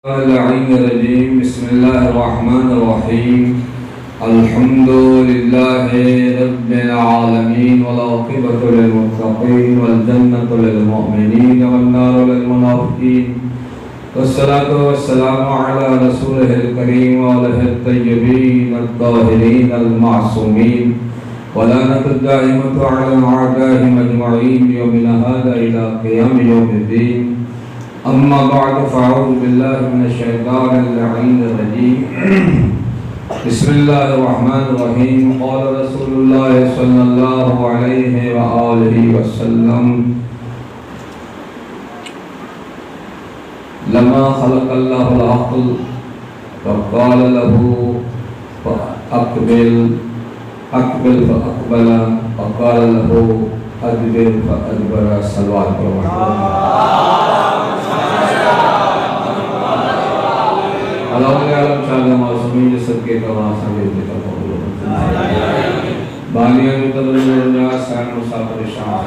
बिस्मिल्लाहिर्रहमानिर्रहीम अल्हम्दुलिल्लाहि रब्बिल आलमीन वल आक़िबतु लिल मुत्तक़ीन वल जन्नतु लिल मुमिनीन वन नारु लिल मुनाफ़िक़ीन वस्सलातु वस्सलामु अला रसूलिहिल करीम व आलिहि तय्यबीन अत्ताहिरीन अल मासूमीन वलानतु दाइमतु अला अअदाहिम अजमईन यौमिन हाज़ा इला क़ियाम यौमिद्दीन अम्मा बअद फ़अऊज़ु बिल्लाहि मिनश शैतानिर रजीम बिस्मिल्लाहिर्रहमानिर्रहीम क़ाल रसूलुल्लाह सल्लल्लाहु अलैहि व आलिहि वसल्लम लम्मा ख़लक़ल्लाहुल अक़ल फ़क़ाल लहू अक़बिल फ़अक़बल फ़क़ाल लहू अदबिर फ़अदबर। सल्लल्लाहु अलैहि वसल्लम मासूमी सदके तवा समेत कबूल बानिया मुतदल्लिना सान मुसाफिर शाह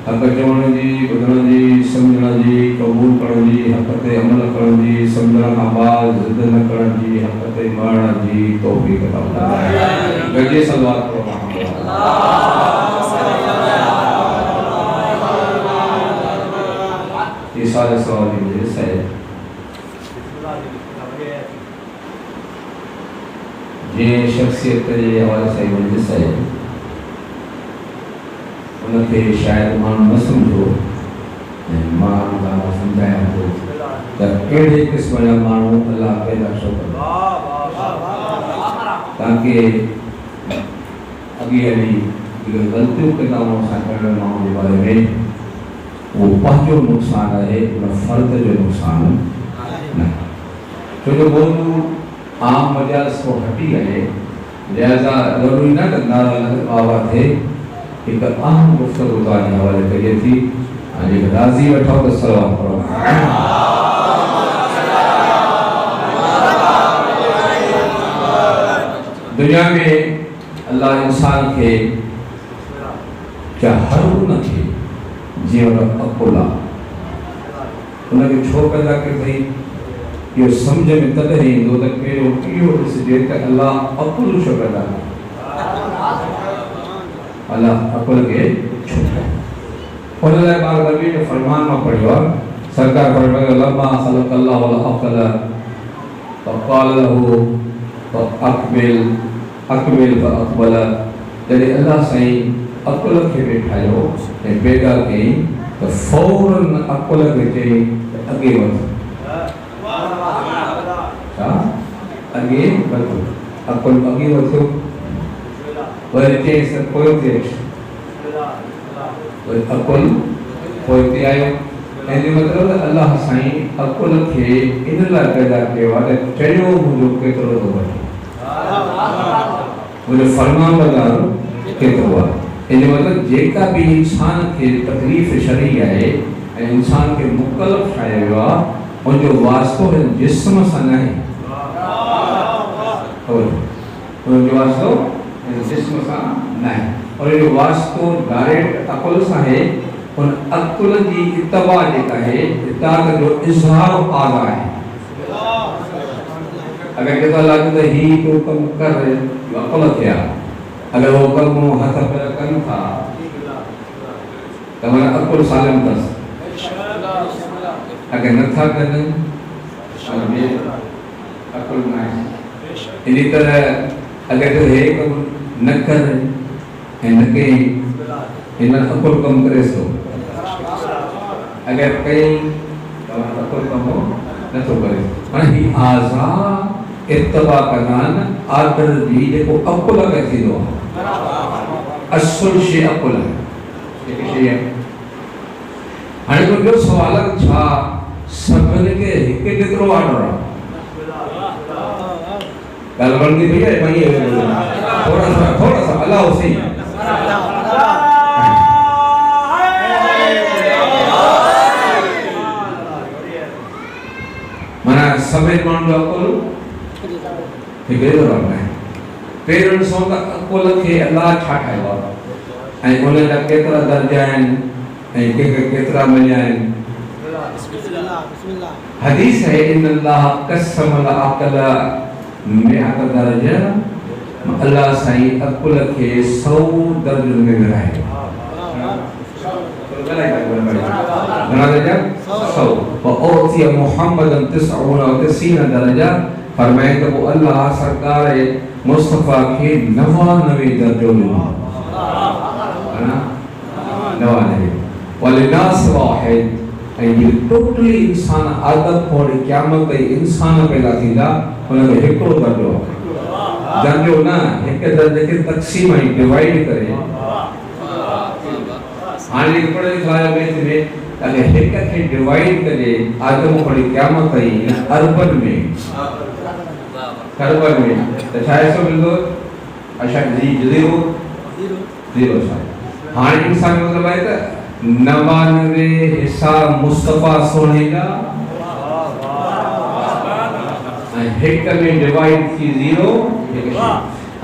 हक चवण जी ॿुधण जी सम्झण जी क़बूल करण जी हक ते अमल करण जी सम्झण खां बाद ज़िद न करण जी हक ते मरण जी तौफ़ीक़ अता फरमाए। गजे सलवात पढ़ो ये सारे सवाल मुझे सही जे शख्सियत के हवाले से मुझे सही उनके शायद मां न समझो मां समझाया तो कहिड़े क़िस्म जा माण्हू अल्लाह पैदा छो कंदो ताकि अॻे हली ग़लतियूं कंदा आहियूं असां करण माण्हू जे बारे में वो पंहिंजो नुक़सान है उन फ़र्द जो नुक़सान न छो जो मौजू आम मजाज को हटी है लिहाजा ज़रूरी न नारा बाबा थे एक अहम गुफ्तगू के हवाले करिए थी आज राज़ी वठो तो सलाम पढ़ो। दुनिया में अल्लाह इंसान के हर न थे जीवन अकुला उनके छो पैदा के भाई ये समझ में तॾहिं ईंदो त पहिरियों इहो ॾिसिजे त अल्लाह अकुल छो पैदा कयो अल्लाह अकुल के छो उन लाइ ॿार नबी जो फरमान मां पढ़ियो आहे सरकार फरमायो लम्मा ख़लक़ल्लाहुल अक़ल फ़क़ाल लहू अक़बिल फ़अक़बल। जॾहिं अल्लाह साईं अकुल खे बि ठाहियो ऐं पैदा कयईं त फ़ौरन अकुल खे चई अॻे वध अगे बढ़ो अकुल अगे वधो वरी चईंसि त पोइ ते वरी अकुल पोइ ते आयो ऐं जो मतिलबु त अल्लाह साईं अकुल खे इन लाइ पैदा कयो आहे त चयो मुंहिंजो केतिरो थो वठे मुंहिंजो फरमाबरदार केतिरो आहे इन जो मतिलबु जेका बि इंसान खे तकलीफ़ शरई आहे ऐं इंसान खे मुकलफ़ ठाहियो वियो आहे उनजो वास्तो हिन जिस्म सां न आहे उनजो वास्तो जिस्म सां न आहे और ये वास्तो डायरेक्ट अकुल सां है उन अकुल जी इत्तबा जेका है इताअत जो इज़हार आज़ा है। अगर केतो लॻे त ही को कम कर अकुल थिया अगर वो कम हथ पैर कनि था त माना अकुल सालम अथसि अगर नथा कनि अकुल न आहे। इन तरह अगर तो हे कम न कर न कई इन अकुल कम करे सो अगर कई अकुल कम नथो करे हाणे ही आज़ा इत्तबा कनान आदर जी जेको अकुल खे थींदो आहे असुल शइ अकुल आहे जेकी शइ आहे। हाणे ॿियो सुवाल छा सभिनी खे हिकु केतिरो ऑर्डर आहे ॻाल्हि वणंदी भैया थोड़ा सा अल्लाह सही माना सभई माण्हू जो अकुल हिकिड़े जहिड़ो न आहे। पहिरियों ॾिसो त अकुल खे अल्लाह छा ठाहियो आहे ऐं उन जा केतिरा दर्जा आहिनि ऐं कंहिंखे केतिरा मिलिया आहिनि। हदीस है इन्नल्लाह क़स्समल अक़ला मिअत दरजा अल्लाह साईं अक़ुल खे 100 दर्जन में विराए घणा दर्जा 100 व औतिया मुहम्मदन 99 दर्जा फरमाए तो वो अल्लाह सरकार मुस्तफा के 99 दर्जो ॾिनो है ना 99 वलिनास वाहिद ऐं ये टोटली इंसान आदम खोड़ क़यामत इंसान पैदा थींदा उन में हिकिड़ो दर्जो ना एक दर्जे के तक़सीम ऐं डिवाइड करे हाणे पढ़े लिखाया में अगर एक के डिवाइड करे आदम खोड़ क़यामत अरबन में तो शायद सो मिलदो अच्छा जी जीरो हाणे इंसान मतलब है त 99 हिस्सा मुस्तफा सोने का एक में डिवाइड थी 0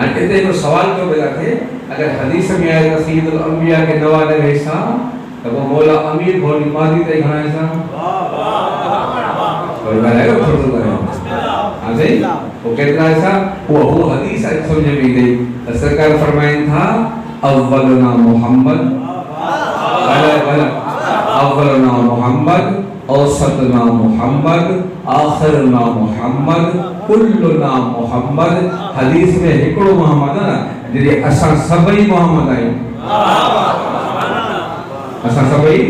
and इतने को सवाल क्यों पैदा थे अगर हदीस में आया था सैयदुल अंबिया के 99 हिस्सा तो वो मौला अमीर भोली मादी ते घणा हिस्सा और बनाएगा छोड़ दो आजे वो कितना हिस्सा वो हदीस आज समझ में गई सरकार फरमाया था अव्वलना मोहम्मद अव्वलना मोहम्मद औसतना मोहम्मद आखिरना मोहम्मद कुल्लुना मोहम्मद हदीस में हिकड़ो मोहम्मद ना जे असा सभई मोहम्मद आयो असा सभई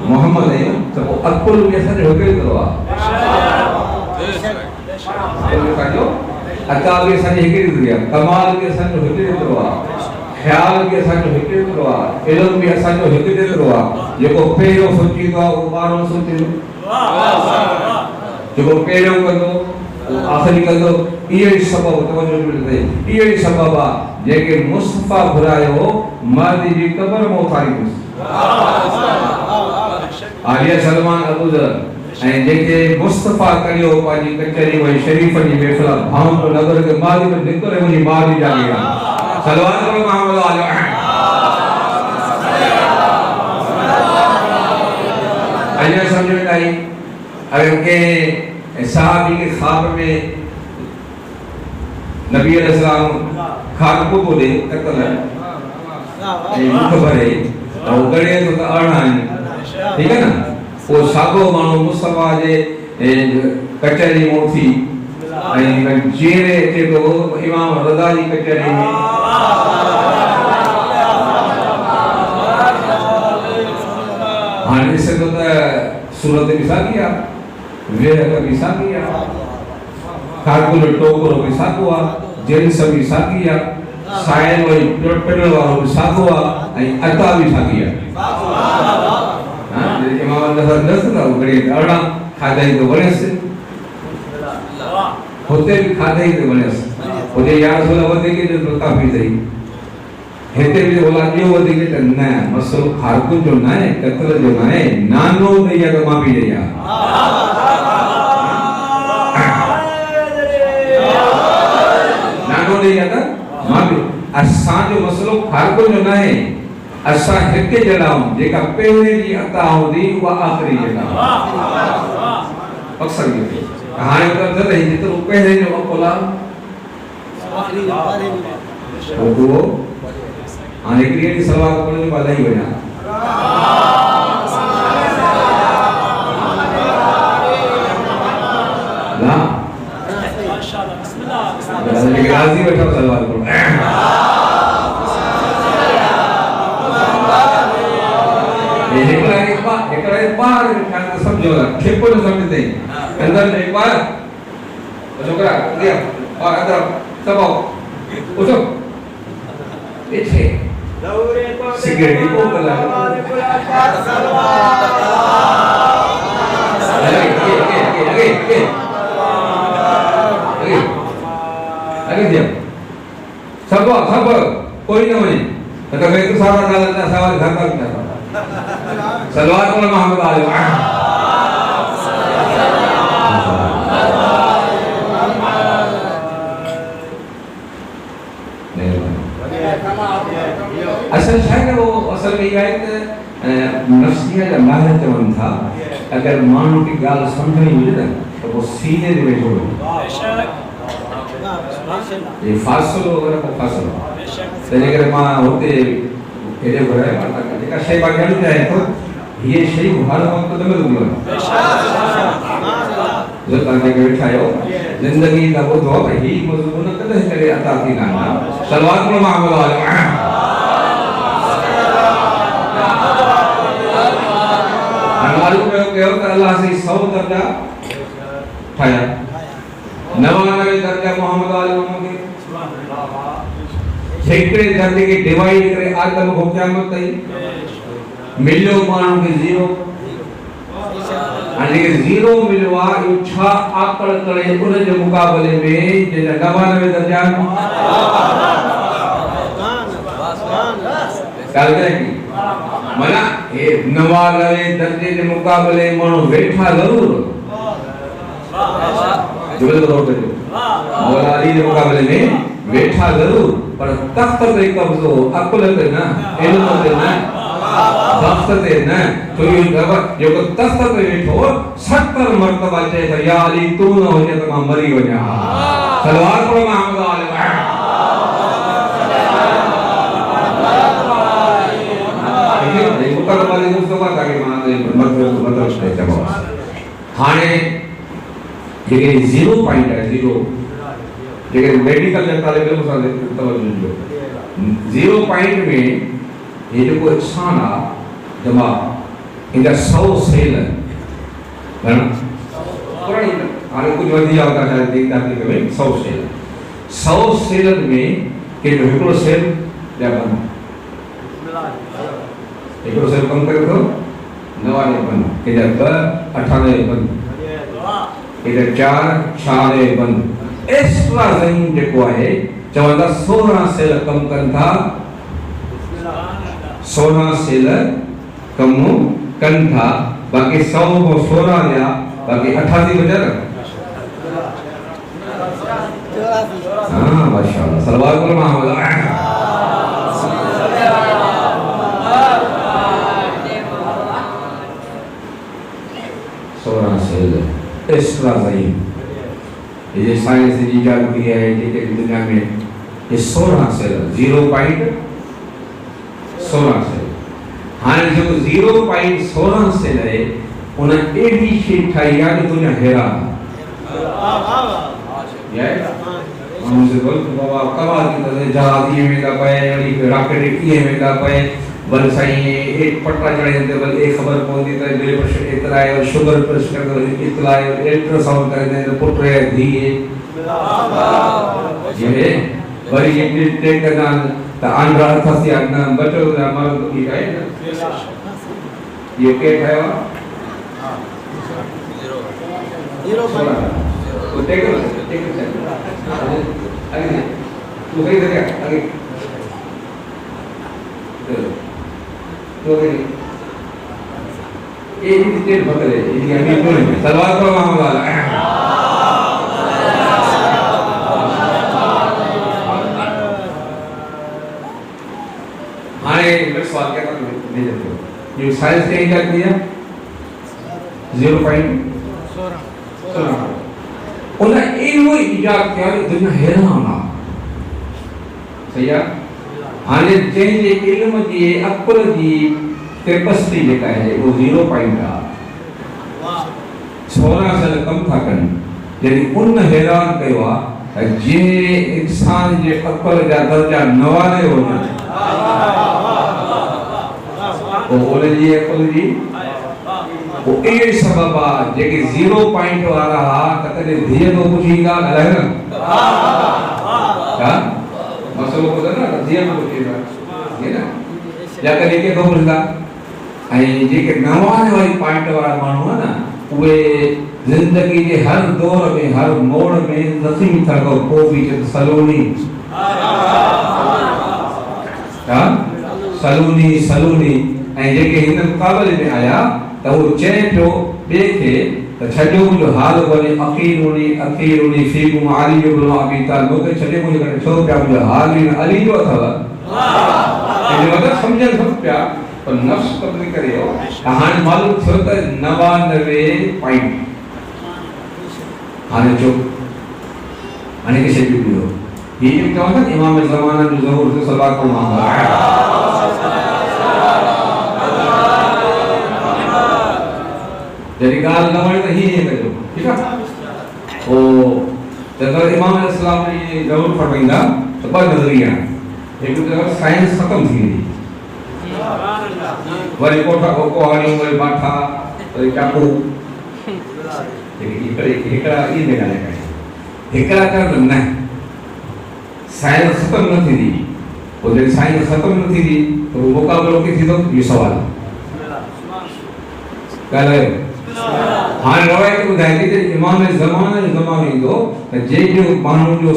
मोहम्मद आयो तो अकुल में असा जो के करवा जो अता के सन हिकड़ी दिया कमाल के सन हिकड़ी करवा ख्याल के सन हिकड़ी करवा इल्म भी असा जो हिकड़ी करवा जेको पहिरो सोची तो बारो सोची जो पहिरो कंदो आखिरी कंदो इहे सबब तवज्जो मिलदे इहे सबब जेके मुस्तफा घुरायो मादी जी कब्र में उतारी आलिया सलमान अबूजर ऐं जेके मुस्तफा करियो पाजी कचहरी में शरीफ जी महफिल भाव तो नगर के मादी में निकले मुझी मादी जागी सलवात करो मोहम्मद आलो अने समझ में आई अगर के साहबी के ख्वाब में नबी अलैहिस्सलाम खाद को दे कतल है मुख भरे और गड़े तो अणा ठीक है ना वो सागो मानो मुस्तफा जे कचहरी में थी ऐं जेरे थे तो इमाम रज़ा जी कचहरी में हाने से तो सूरत भी सागिया वेह का भी सागिया कारकुल टोकरो भी सागुआ जेंस भी सागिया सायल वही पेट्रोल वालो भी सागुआ ऐं अता भी सागिया हां इमाम नजर नजर गड़े अड़ा खादाई तो बनेस होते भी खादाई तो बनेस ओजे यार सोला वदे के जो काफी थई हेते भी बोला जो वदे के न मसलो खारकुल जो ना है कतल जो ना है नानो दैया तो माफी दैया नानो दैया तो माफी असा जो मसलो खारकुल जो ना है असा हिके जड़ाऊं जेका पहले जी अता होदी वा आखिरी जड़ा अक्सर ये कहानी मतलब है जितो पहले जो अकोला आखिरी बारे में वो आने के लिए सवाल करने वाला ही बना ना माशाल्लाह बिस्मिल्लाह राजी बैठा सवाल करो एक बार खान समझो खेपो न समझते अंदर एक बार छोकरा दिया और अंदर सब उठो पीछे सिगरेट को बला अरे दिया सब कोई ना होने तो मैं तो सारा डालना सवाल घर का भी सलवात को मोहम्मद आले असल शायद वो असल में ये है कि नफ्सिया जब माहिर चवन था अगर माण्हू की ॻाल्हि सम्झणी हुजे न त पोइ सीने ते वेठो हुजे ये फ़ासिलो वगैरह को फ़ासिलो तंहिंजे करे मां हुते हेॾे घुरायो आहे जेका शइ मां ॼाणी चाहे थो ये शयूं हर वक़्तु न मिलंदियूं आहिनि जो तव्हां जेके वेठा आहियो ज़िंदगी का ॿुधो भई ही मज़मून कॾहिं करे अता थींदा आहिनि सलवात में मामलो आहे मालूम कयो त अल्लाह से 100 दर्जा ठाया 99 दर्जा मोहम्मद वाले मोहम्मद हिकिड़े दर्जे खे डिवाइड करे आदम को क़यामत ताईं मिलियो माण्हू खे ज़ीरो हाणे ज़ीरो मिलियो आहे इहो छा आकड़ करे उन जे मुक़ाबले में जेका 99 दर्जा माना 99 दर्जे के मुकाबले मानो बैठा जरूर मौला अली के मुकाबले में बैठा जरूर पर तख्त पे कब्जो अकुल पे ना इल्म पे ना तख्त पे ना तो ये जो तख्त पे बैठो 70 मर्तबा चए तो या अली तू न हो जाए तो मां मरी वञा सलवार पर मोहम्मद वाले मुकदम वाले मुस्तफा ताके माने मतलब है जवाब हाने जेके 0 पॉइंट है 0 जेके मेडिकल जे ताले में सां तवज्जो 0 पॉइंट में ये जो इंसान आ दिमाग इनका 100 सेल है ना पुरानी हाने कुछ वधी आवता है देखता कि 100 सेल 100 सेल में के जो हिकड़ो सेल या बन एकड़ो सेल कम करे तो 99 बन इधर 98 बन इधर 4 6 बन एक्स्ट्रा ज़हीन जेको आहे चवंदा 16 सेल कम कन था 16 सेल कम कन था बाकी 100 को 16 या बाकी 88 बचा ना हां माशाअल्लाह सलवात पर मोहम्मद 16 सेल एक्स्ट्रा ज़हीन ये साइंस ने इजाद किया है कि दुनिया में ये 16 सेल 0.16 सेल हाँ जो 0.16 सेल है उन्हें एडी शे ठाई है कि दुनिया हैरान ये हमसे बोल बाबा कमाल की तरह जहाज ये में का पे रॉकेट ये में का पे बल सही एक पट्टा चढ़े देते बल एक खबर पहुंची तो ब्लड प्रेशर इतना है और शुगर प्रेशर का इतना है और अल्ट्रासाउंड कर देते तो पुट रहे दी ये बड़ी ये टेक करना तो आंध्रा था सी आना बच्चों का मार तो ठीक है ना ये क्या है वो 0 तो टेक आगे तू कहीं से क्या आगे तो ये स्टेट बदले ये अभी बोल सलवार पर मामला हाँ ये मैं सवाल क्या था नहीं जानते ये साइंस ने क्या किया 0.16 उन्हें इन्हों इजाद किया दुनिया हैरान ना सही है हाने जंहिंजे इल्म जी अकुल जी कैपेसिटी जेका है वो 0 पॉइंट आ 16 साल कम था कनि यदि उन हैरान कयो आ जे इंसान जे अकुल जा दर्जा 99 हो तो ओले जी अकुल जी वो ए सबब आ जेके 0 पॉइंट वाला हा त कदे धीअ तो पुछी ॻाल्हि हलाए न हां मसलो को ना धीअ तो पुछी ॻाल्हि है ना या कदे के तो पुछदा आई जेके 99 वाली पॉइंट वाला माण्हू है ना उहे जिंदगी के हर दौर में हर मोड़ में जख्मी था को भी सलोनी हां सलोनी ऐं जेके हिन मुक़ाबले में आया त वो चए पियो ॿिए खे त छॾियो मुंहिंजो हाल वञे अखीरुनी फीकुम अली इब्न अबी तालिब मूंखे छॾे मुंहिंजे करे छो पिया मुंहिंजो हाल बि अली जो अथव हिन वक़्तु सम्झनि सभु पिया पर नफ्स कब्ज़ करे हो हाणे मालूम थियो त 99 पॉइंट हाणे जो हाणे के शेड्यूल दियो ये जो क्या होता है इमाम ज़माना जो ज़हूर से सलात को मांगा जरी गाल न वणे त ही कजो ठीक है ओ जब इमाम इस्लाम ने ज़हूर फरमाईंदा तो ब नज़रिया एक तो साइंस खत्म थी वरी कोठा को हाणी वरी बाठा वरी चाकू एकड़ा ई में गाले का एकड़ा का न साइंस खत्म न थी दी और जब साइंस खत्म न थी दी तो मुकाबलो के थी तो ये सवाल कहले हां रवायत ॿुधाए थी त इमाम ज़माने जो त जे जो माण्हू जो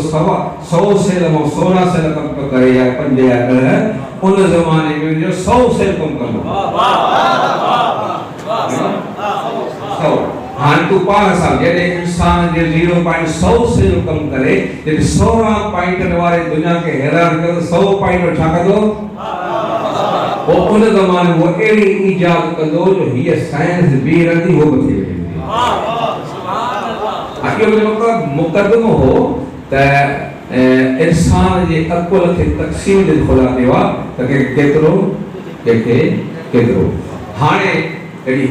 100 सेल में 16 सेल कम करे या 5 या 10 उन ज़माने में जो 100 सेल कम कंदो हां तू 5 साल जॾहिं इंसान जे 0.100 सेल कम करे जॾहिं 16 पॉइंट वारे दुनिया के हैरान कर 100 पॉइंट छा कंदो वो उन ज़माने वो एड़ी इजाद कंदो जो ये साइंस भी रंदी हो बथे आखिर में मुकदमो हो त इंसान जे अकुल के तक़सीम जे खुदा देवा त केतिरो केतिरो हाणे एड़ी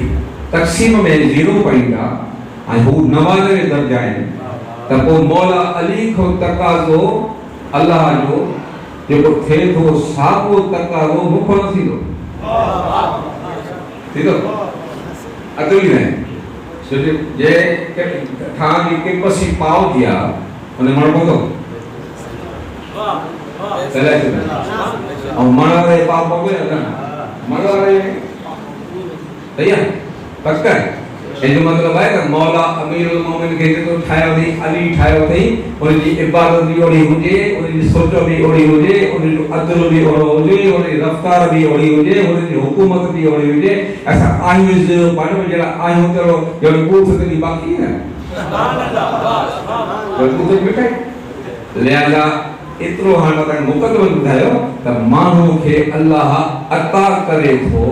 तक़सीम में 0 पॉइंट आ हु 99 दर्जा आहिनि त पोइ मौला अली खो तकाज़ो अल्लाह जो जेको थे थो साॻियो तकाज़ो मुखो न थींदो थींदो अतुली न सो जे ठां जी कैपेसिटी पाव दिया उन माण्हू पवंदो कलाए थो ऐं माण्हू पाव पवे न माण्हू सही आहे पक्का इहो मतलब है त मौला अमीरुल मोमिन के तो ठायो थी अली ठायो थी उन जी इबादत भी ओड़ी हुजे उन जी सोच भी ओड़ी हुजे उन जो अदल भी ओड़ो हुजे उन जी रफ्तार भी ओड़ी हुजे उन जी हुकूमत भी ओड़ी हुजे असा आहियूं जो पाण में जरा आहियूं करो जो कूफ कदी बाकी है सुभान अल्लाह जो कूफ बेटा लिहाजा इतरो हां तक मुकद्दम बुधायो त मानू के अल्लाह अता करे थो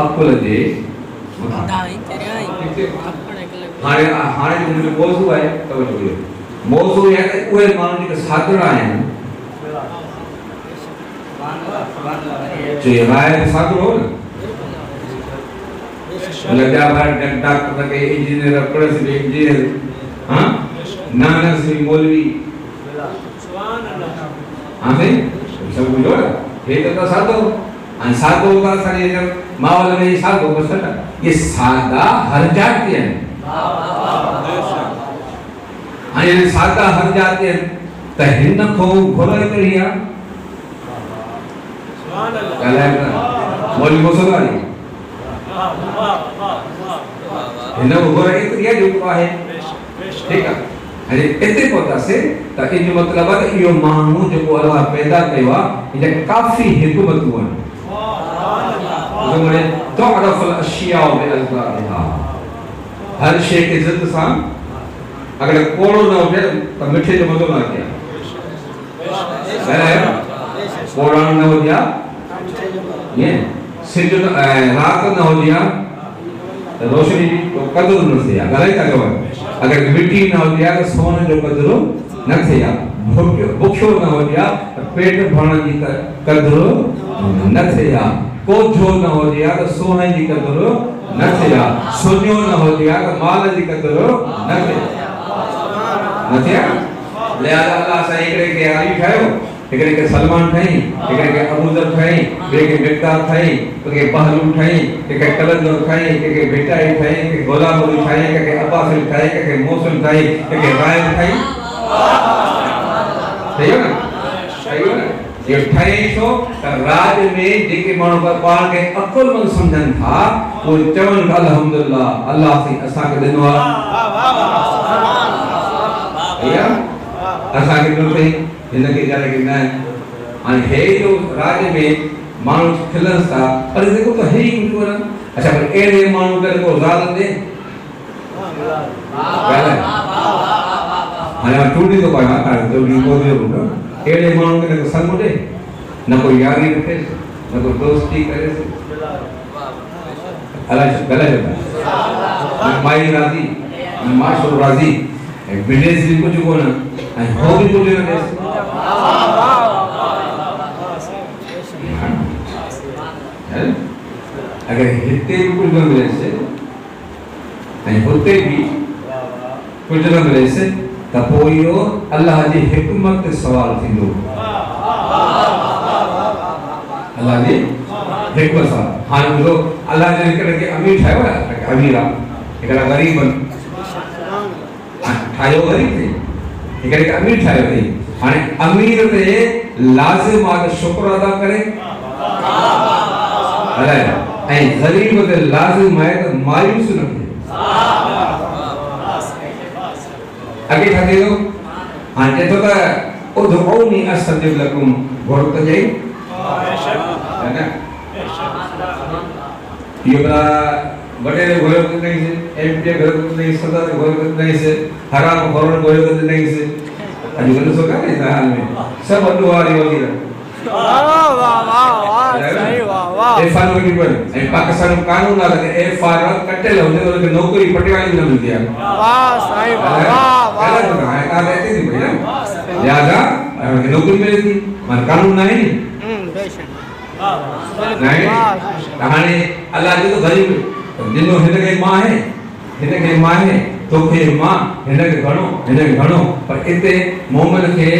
अकुल जे हाणे हाणे जो मौजू है तवज्जो मौजू है त उहे माण्हू जेके सादरा आहिनि जो राय सादरो हो न लॻा भाई डॉक्टर के इंजीनियर प्लस इंजीनियर हां नानक से मौलवी सुभान अल्लाह हां भाई सब बुझो हे त सादो अन सादो का सारी माहौल में सादो बस ये सादा हर जाते हैं हाँ ये सादा हर जाते हैं तो हिंद को घोड़ा करिया क्या है मौली मुसलमानी हिंद को घोड़ा करिया जो है ठीक है अरे इतने पता से ताकि जो मतलब है यो मानू जो अल्लाह पैदा कया ये काफी हिकमत हुआ जमने तअरफ अल-अशिया बिअज़्ज़ाइहा हर शे के जिद सा अगर कोड़ो न हो तो मिठे जो मजो ना किया है कोड़ा न हो गया ये सिज रात न हो गया रोशनी को कदर न थिया गले का जो अगर मिट्टी न हो गया तो सोने जो कदर न थिया भूखो न हो गया तो पेट भरण की कदर न थिया कोठो न हो गया तो सोने की कदर न थिया सुनियो न हो गया तो माल की कदर न थिया लिहाजा अल्लाह से एकड़े के अली ठायो एकड़े के सलमान ठाई एकड़े के अबू जर ठाई एकड़े के मिक़दार ठाई के बहलूल ठाई के कलंदर ठाई के बेटा ठाई के गुलाम ठाई के अब्बास ठाई के मौसम ठाई के राय ठाई सही है ना सही है ना ये ठाई सो राज में जेके मानो पर पार के अकुल मन समझन था वो चवन अल्हम्दुलिल्लाह अल्लाह से असा के दिनो या असा के दिनो पे जिंदगी जाने के ना अन हे जो राज में मानो खिलस था अरे देखो तो है ही उनको ना अच्छा पर एड़े मानो कर को जाल दे हां टूटी तो पाया था तो नी को दे एड़े मानो के संग दे न कोई यारी रखे न कोई दोस्ती करे गलत है माई राजी माशो राजी विलेज भी कुछ को ना हो भी कुछ ना अगर हिते भी कुछ न मिले से होते भी कुछ न मिले से तपोयो अल्लाह जी हिकमत सवाल थी दो अल्लाह जी हिकमत सवाल हाँ जो अल्लाह जी करके अमीर ठायो है अमीरा इकरा गरीब ठायो गरीब थे इकरा अमीर ठायो थे हाँ अमीर थे लाजिम आगे शुक्र अदा करे अल्लाह ऐ गरीब थे लाजिम है तो मायूस न थे आगे ठाते दो हाँ जैसे तो उधौनी अस्तजिब लकुम गौरत जाए है ना ये बड़ा बड़े गोरे को नहीं से एमपी गोरे को नहीं सदा गोरे को नहीं से हराम फौरन गोरे को नहीं से अभी गलत हो गया इस हाल में सब अडुआरी होगी ना वाह वाह वाह सही वाह ए फारूक की पर ए पाकिस्तान में कानून आ रहा है ए फारूक कट्टे होने और के नौकरी पट्टी वाली न मिलती है वाह सही वाह वाह है का रहती थी भैया लिहाजा नौकरी मिली थी मन कानून नहीं बेशक नहीं कहानी अल्लाह जी तो गरीब जिनो हिनके मां है तो के मां हिनके घणो पर इते मोमिन के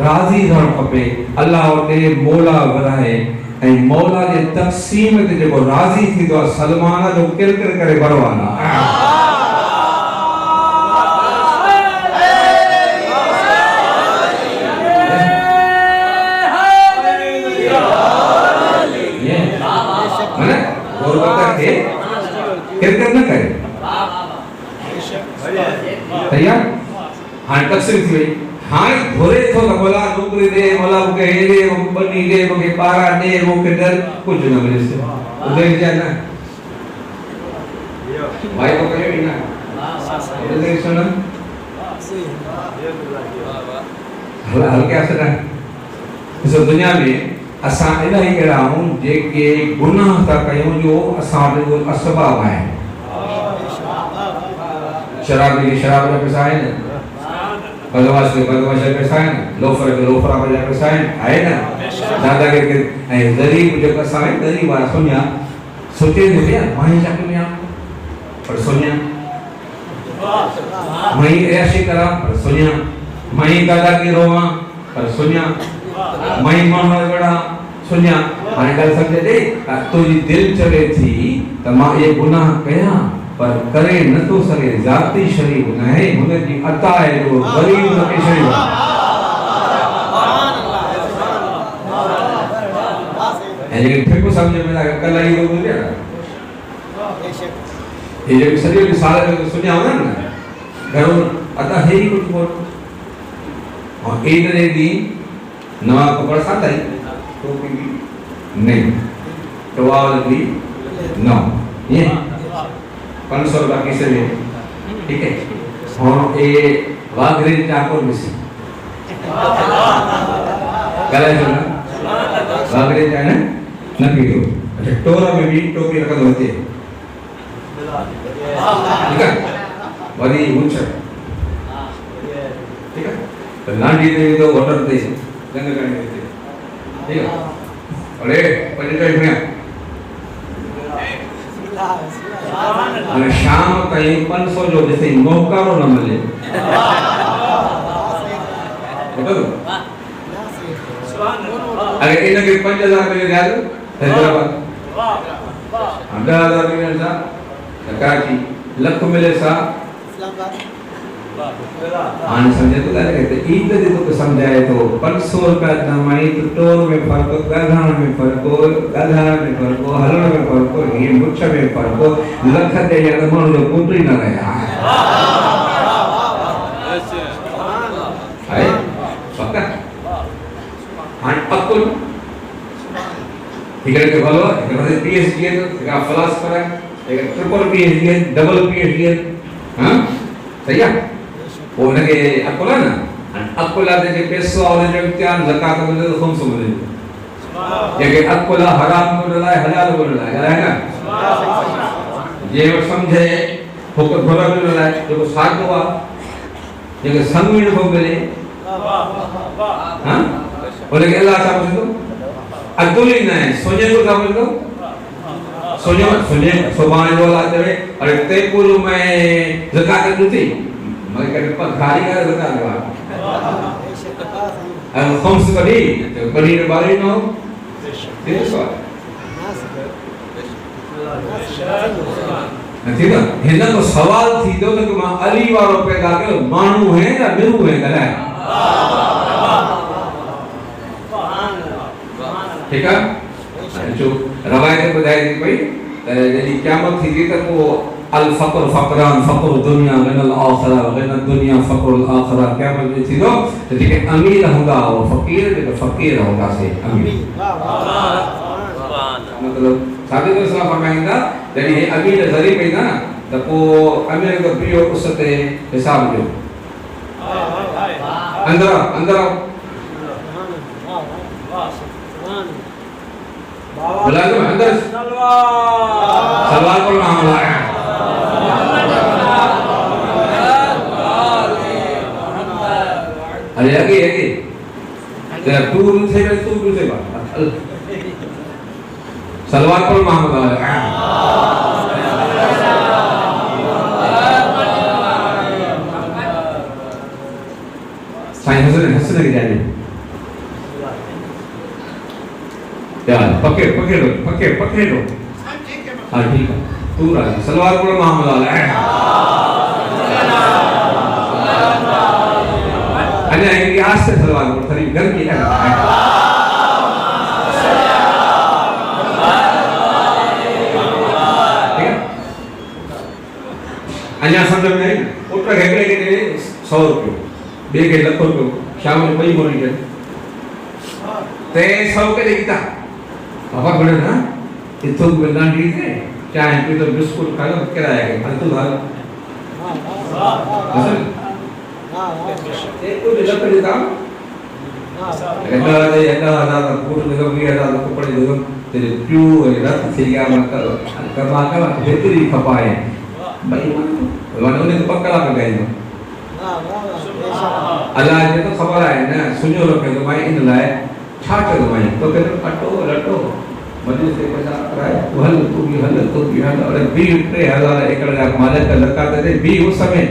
राजी रहण खपे अल्लाह वटे मौला वराए ऐ मौला जे तक़सीम ते जेको राजी थींदो सलमान जो किरकिर करे बरवाना किरकिर न करे तैयार हाँ तक़सीम थी वई हाँ घोरे थो न बोला नौकरी दे बोला मुके दे बनी दे मुके पारा दे मुके डर कुछ न मिले से उधर क्या ना भाई को कहे भी ना उधर सुनो हल्के असर है इस दुनिया में असा इलाही कड़ा हूं जेके गुनाह ता कयूं जो असा जो असबाब है शराब की शराब का पैसा है ना बदमाश के पैसा है ना लोफर के लोफरा का पैसा है ना दादा के गरीब जो पैसा है गरीब वाला सोनिया सोचे मुझे वहीं जाके मैं पर सोनिया वहीं ऐसे करा पर सोनिया वहीं दादा की रोवा पर सोनिया वहीं मानो बड़ा सोनिया माने गल समझे दे तुझी दिल चले थी त मां ये गुनाह कया पर करे न तो सके जाती शरीफ न है हुन जी अता है जो गरीब न के शरीफ है लेकिन फिर को समझ में लगा कल ही लोग बोले ना ये जो सभी साल में सुनिया होना ना घरों अता है ही कुछ बोल और इतने दिन नवा कपड़ा साथ आई टोपी भी नहीं टॉवल भी ना ये 500 रुपया किसे ले ठीक है और ये वागरे चाकोर में से क्या है ना वागरे जाना न पीरो अच्छा टोरा में भी टोपी रखा होते हैं ठीक है बड़ी ऊंच ठीक है तो लांडी दे तो वाटर दे गंगा करने देते ठीक है अरे पंडित में અને શામ કઈ 500 જો જैसे નોકારો ન મળે બરાબર અરે એને કે 5000 રૂપિયા યાદ હૈદરાબાદ વાહ વાહ 10000 રૂપિયા सा કાકી લખ મિલે सा आने समझे तो क्या कहते ईद दे तो समझाए तो 500 रुपया कमाई तो टोर में फर्क गधान में फर्क हलड़ में फर्क ये मुच्छ में फर्क लख दे या तो मन लो पुत्री ना रहे है पक्का हाँ पक्कुल इधर के बोलो इधर से पीएचडी है तो इधर फिलोसफर है इधर ट्रिपल पीएचडी है डबल पीएचडी है हाँ सही है वो नगे अकोला ना अकोला दे के पैसो और जो क्या ज़कात को दे तो कौन सो दे ये के अकोला हराम को डला है हलाल को डला है ना ये समझे होकर भरा में लाए जो साथ हुआ ये संग में हो गए हाँ बोले कि अल्लाह समझ दो अतुली नहीं सोने को समझ दो सोने सुभान अल्लाह तेरे अरे ते पूर्व में ज़कात दूती मैं कहते पर खाली का ज़कात हुआ अब खम्स करी तो करी ने बारी ना हो ये सवाल ठीक है हिंदा को सवाल थी दो तो मां अली वारो पैदा के मानू है या बिरू है कला ठीक है जो रवायत बताई थी भाई यदि क़यामत थी तो वो अल फक्र फक्रान फक्र दुनिया गनल आखिरा गनल दुनिया फक्र अल आखिरा क़यामत में थी तो ठीक है अमीर होगा वो फकीर होगा से अमीर मतलब साबित वसल्लम फरमाएंदा यदि ये अमीर जरी पे ना तो वो अमीर को प्रियो उससे हिसाब दो अंदर बुलाओ अंदर सलवार पर मामला है अरे आगे जरा तू से बात सलवार पर मामला है साइंस हंसने की जाने यार पकड़ लो हाँ ठीक है तू राजी सलवार पर मामला है अन्य एक आज से सलवार पर थरी घर की है अन्य समझ में नहीं उठकर हेगड़े के लिए 100 रुपये बे के लखों रुपये शाम में कोई बोली कर ते 100 के देखता पापा बड़े ना इतो बिना ठीक है चाय पी तो बिस्कुट खा लो क्या आएगा फालतू भाग असल एक को लग देता ऐसा पूर्ण निगम भी ऐसा कपड़े निगम तेरे क्यों रत से क्या मतलब करवा का बेहतरी खपाए भाई उन्होंने तो पक्का लगा गए अल्लाह ने तो खबर है ना सुनियो लोग तो भाई इन लाए छाट तो भाई तो कहते अटो लटो मजे से पैसा कराए हल तू भी हल और 20,000 एकड़ का मालिक का लड़का थे 20 उस समय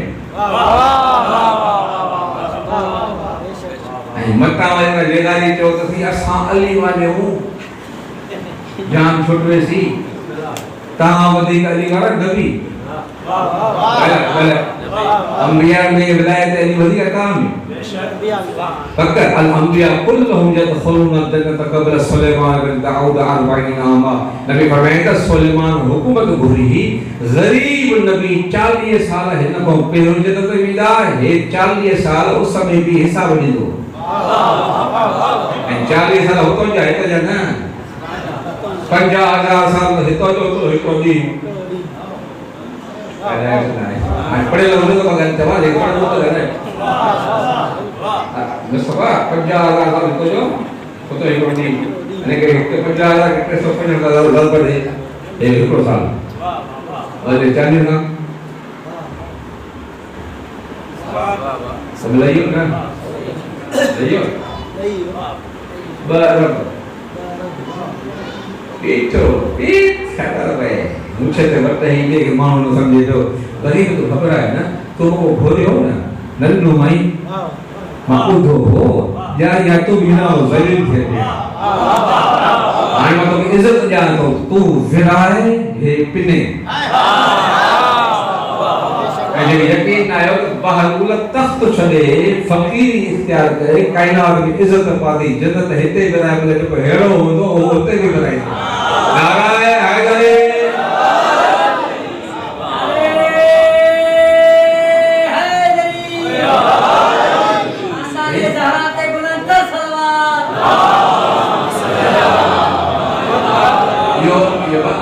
मक्का वाले का लेगारी जो तो थी असा अली वाले हूं जान छुटवे सी ता वधी अली वाला नबी अंबिया में विलायत अली वधी का काम फकत अल अंबिया कुल्लुहुम यदखुलून जन्नत क़ब्ल सुलेमान बिन दाऊद 40 आमा नबी फरमाया सुलेमान हुकूमत घुरी ही गरीब नबी 40 साल हिन को पहिरो जन्नत में विदा है 40 साल उस समय भी हिसाब ॾींदो 40 साल हो तो जाए तो जाना 50,000 साल हितो जो तो हितो दी पढ़े लोग तो बगल चवा ले पढ़ तो है नसबा 50,000 साल हितो जो तो हितो दी ने के 50,000 के 150,000 पर दे ये हितो साल और ये जाने ना सब लाइयो ना लाइयो बराबर itu kata apa ya मुझे तो लगता है ये कि मानो न समझे तो गरीब तो खबर है ना तो वो भोरे हो ना नन्नू माई माउदो हो या तो बिना जलील थे आई मतलब इज्जत जान तो तू विराए ये पिने ऐसे यकीन ना हो बहल तख्त चले फकीर इख्तियार करे कायनात में इज्जत पादी जन्नत हेते बनाए बोले तो हेड़ो हो तो होते भी बनाए नारायण आए गए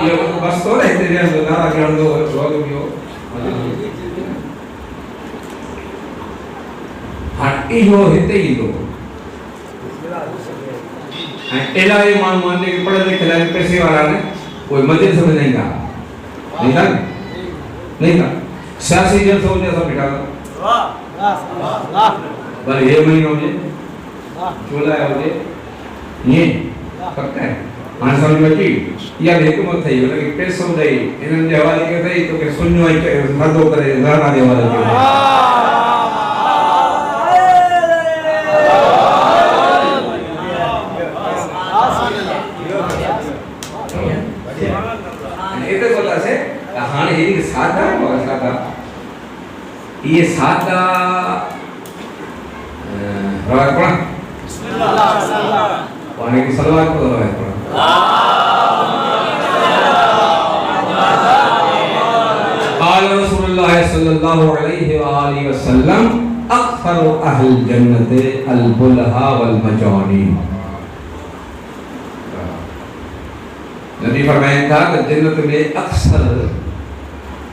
yo bas to reh teria naraa gando rogo yo hati yo hete ido elai man manne ke पढ़े लिखे लाए पैसे वाला ने कोई मस्जिद समझ नहीं था नहीं था सियासी जन सोचे सब बिठा पर ये महीनों में जुलाई हो जे ये पक्का है हाँ समझ में की या एक मत है मतलब कि पैसों दे इन्हें देवाली के दे तो के सुन्नो है के मर्दों करे नाना देवाली के इधर बोला से हाँ ये सादा है सादा ये सादा रवायत पढ़ा पानी की सलवार को रवायत पढ़ा قال رسول الله صلى الله عليه وآله وسلم أكثر أهل الجنة البلهاء والمجانين नबी फरमाया था कि जन्नत में अक्सर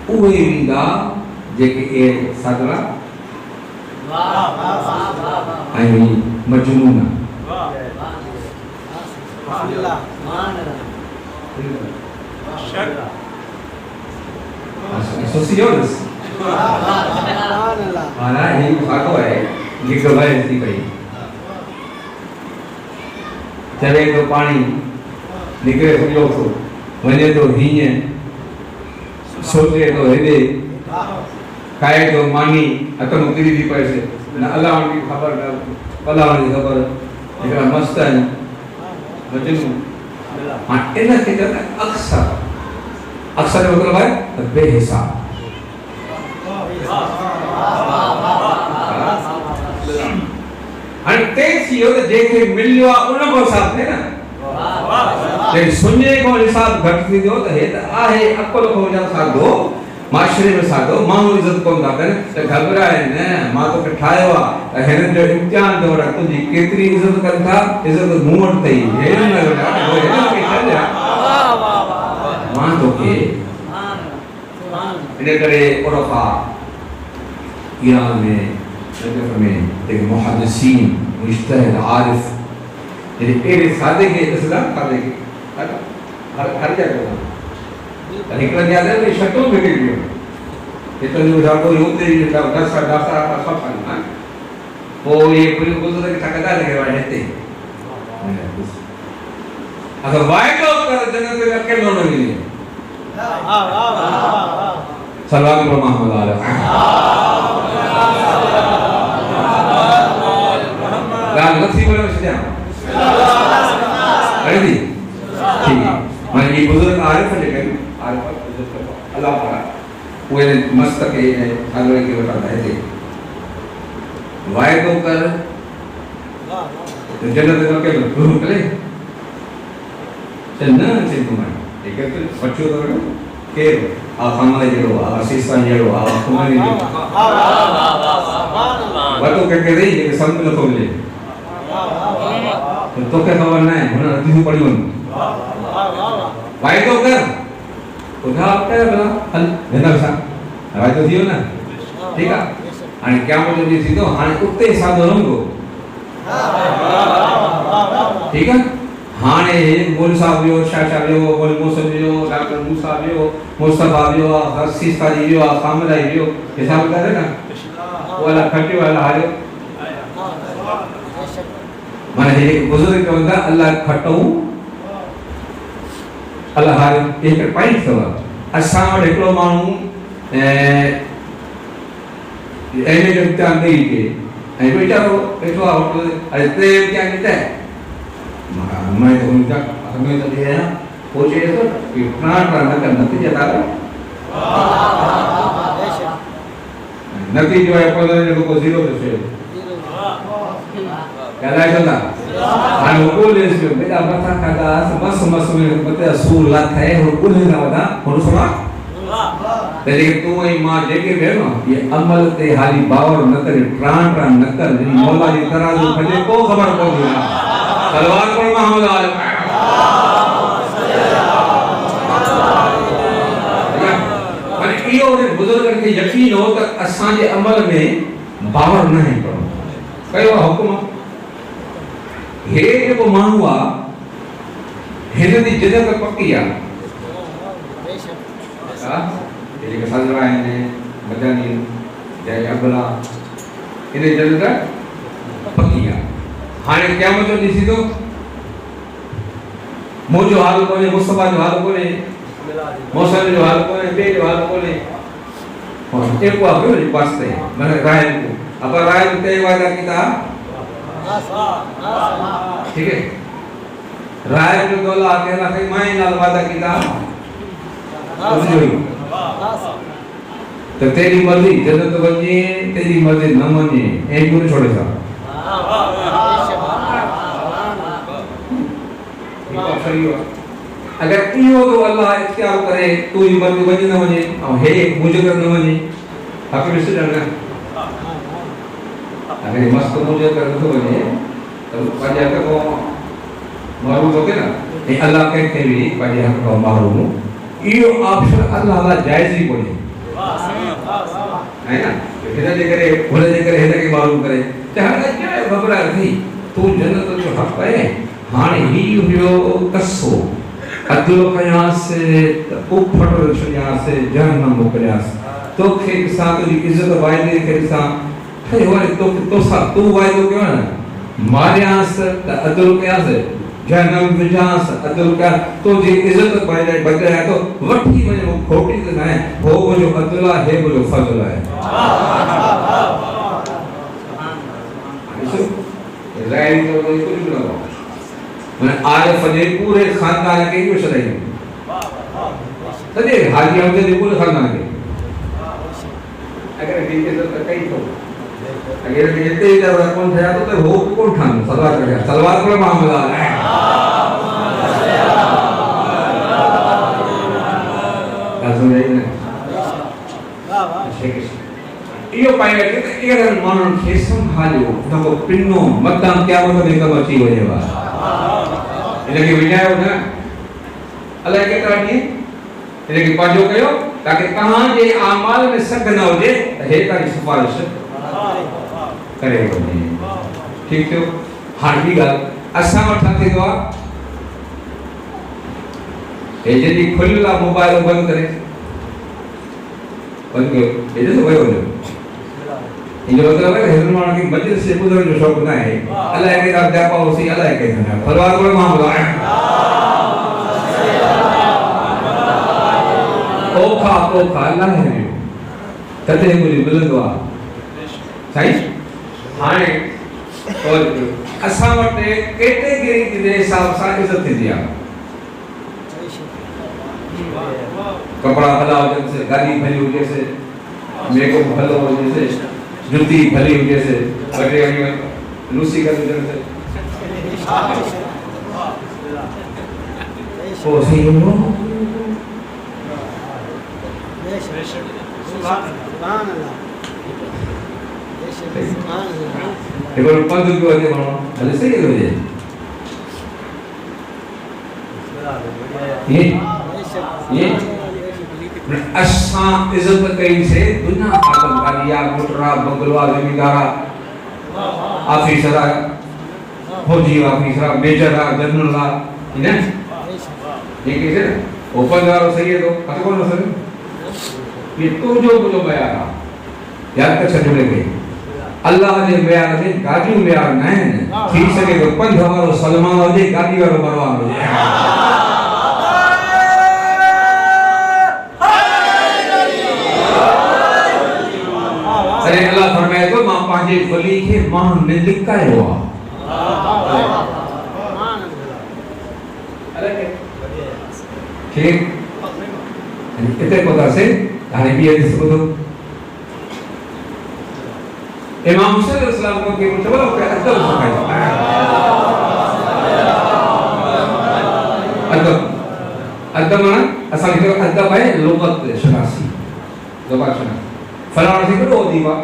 उहे विंदा जेके ए सादरा आई मजनून सोसियोलॉजिस्ट माना ये खातो है लिख भाई इसकी कही चले तो पानी निकले समझो तो वने तो हीए सोचे तो हेदे काए तो मानी अतन उतरी दी पैसे न अल्लाह की खबर न अल्लाह की खबर इतना मस्त है मजनू हां इन्हें के कहते अक्सर अक्सर मतलब है बेहिसाब आणि तेच यो जेके मिलियो उन को साथ है ना जे सुने को हिसाब घट थी दो तो हे आहे अकल को जा साधो माशरे में साधो मानो इज्जत को ना करे तो घबराए न मां तो ठायो आ हेन जो इम्तिहान दो रख तुझी केतरी इज्जत कर था इज्जत मुंह थई हे न बेटा वो हे न के चल मां तो के इने करे उरफा ईरान में नजर में एक मुहद्दिसीन मुज्तहिद आरिफ ये एरे सादे के इस्लाम सादे के हर जगह निकल जाते हैं शक्लों में भी ये तो जो जातो यूं तेरी जब 10 साल का सब करना वो ये पूरी गुजर के ठकदा लगे वाले थे अगर वाइट आउट कर जन्नत में अकेले लोग नहीं है सलाम को मोहम्मद आला गाल नसीब वाले से जा रेडी ठीक है मैं ये बुजुर्ग आरिफ है लेकिन आरिफ अल्लाह पाक वो मस्त के अगले के बताता है वाइट होकर जन्नत में के निकले चलना चाहिए तुम्हारे एक तो बच्चों तो के आ हमारे जो आ असिस्टेंट जो आ तुम्हारे जो बातों के रही ये समझ लो तो मिले तो क्या खबर नहीं होना नतीजे पड़ी होनी वाइट होकर उठा आपका बला हल देना सा वाइट तो दियो ना ठीक है आणि क्या बोले जी सीधो हाने उतने साधो रंगो ठीक है हाने बोल साहब यो शाशा यो बोल मौसम यो डॉक्टर मूसा यो मुस्तफा यो हसीस कारी यो कामला यो हिसाब करे ना वाला खट्टी वाला हायो माने ये बुजुर्ग के बंदा अल्लाह खटो अल्लाह हारे एक पॉइंट था असा वडे एकलो मानू एने जो इम्तिहान नहीं के ऐ बेचारो एटलो आवतो अरे ते इम्तिहान देता है मैं तो उनका हमें तो दिया पूछे तो कि प्राण का नतीजा था नतीजा है पर को जीरो से क्या चलता आणि बोले इसमें बेटा बता कादा मस में बता सूर लाख है और बोले ना बता और सुना तेरे तू ही मां देखे भेनो ये अमल ते हाली बावर न करे प्राण न कर मौला जी तराजू भले को खबर को दिया सलवार पर मोहम्मद आले माने इयो बुजुर्ग के यकीन हो त असा जे अमल में बावर नहीं करो कयो हुकुम हे जो मानू आ हेन दी जगह पे पक्की आ जेके सदरा आहिनि मदनी या अबला इन जन्नत पकी आहे। हाणे क़यामत जो ॾिसी थो मुंहिंजो हाल कोन्हे, मुस्तफ़ा जो हाल कोन्हे, मौसम जो हाल कोन्हे, ॿिए जो हाल कोन्हे। एक को आप जो वास्ते मैंने राय को अब राय ते वादा कीता ठीक है राय जो दोला आके ना कहीं मैं नाल वादा कीता तो तेरी मर्जी जन्नत वञे तेरी मर्जी न वञे एक को छोड़े सा सही हो अगर इहो तो अल्लाह इख्तियार करे तू ही मर्जी वञे न वञे और हे मुझे कर न वञे हक़ में से डरना अगर मस्त मुझे कर तो वञे तो पंहिंजे हक़ को मारू तो के ना ये अल्लाह के भी पंहिंजे हक़ को मारू इहो ऑप्शन अल्लाह ला जायज ही कोन्हे है ना हिन जे करे हुन जे करे हिन खे मारू करे त हाणे क्या ख़बर थी तू जन्नत जो हक़ है हाणे ही हुयो कसो अदलो कयास उफट रखयास जहन्नम मोकलियास तो खे साथ जी इज्जत वायदे के साथ ठे होए तो सा तू वायदो क्यों ना मारियास त अदलो कयास जहन्नम विजास अदलो का तो जी इज्जत वायदे बचाया तो वठी वने खोटी त ना हो जो अदला है वो जो फजल है इसो इज़राइल तो कुछ भी ना मैंने आज फजे पूरे खानदान के क्यों सदाई सजे हाजी हमसे जो पूरे खानदान के अगर ठीक है तो कई तो अगर कहते ही जब कौन था तो हो कौन ठान सलवार कर सलवार को मामला है क्या समझ आई ना यो पाए के अगर मानो के संभालो तो पिन्नो मतदान क्या मतलब एक बची हो जाएगा इनके विचार ना अल्लाह के तरह नहीं इनके पाजो कयो ताकि कहां जे अमाल में शक न हो जे हे तारी सिफारिश करे वने ठीक थियो हां भी गाल असा वठा थे तो ए जदी खुला मोबाइल बंद करे बंद कयो ए जो वयो ने इन जो मतलब है हिंदू मानो की मस्जिद से गुजर जो शौक ना है अल्लाह के तरफ जा पाओ उसी अल्लाह के ना फरवार को मामला है ओखा अल्लाह है कते मुझे बुलंदो आ सही हाने और असा वटे कैटेगरी के हिसाब से इज्जत थी दिया कपड़ा भला हो जैसे गाड़ी भली हो जैसे मेकअप भलो हो जैसे जुती भली हो जैसे बड़े लूसी का जैसे ओ सही हो सुभान अल्लाह देखो पंद्रह रुपये वाले मानो भले सही हो जाए ये असा इज्जत कई से दुनिया खातम कारिया मोटरा बंगलवा जमींदारा ऑफिसर फौजी ऑफिसर मेजर जनरल इने ये कैसे ओपन दारो सही है तो कत कौन सर ये तो जो बयान याद कर छड़े गए अल्लाह जे बयान में गाड़ी बयान नहीं ठीक सके तो पंध वारो सलमान हो जे गाड़ी वारो मरवान हो जे अरे अल्लाह फरमाए तो मां पांजे वली के मां ने लिखायो ठीक इतने पता से हाने भी हदीस बोलो इमाम हुसैन अलैहिस्सलाम को के मुतबा के अदब सिखाया अदब माना असल के अदब है लुगत शनासी ज़बान शनासी फलाना से करो अदीबा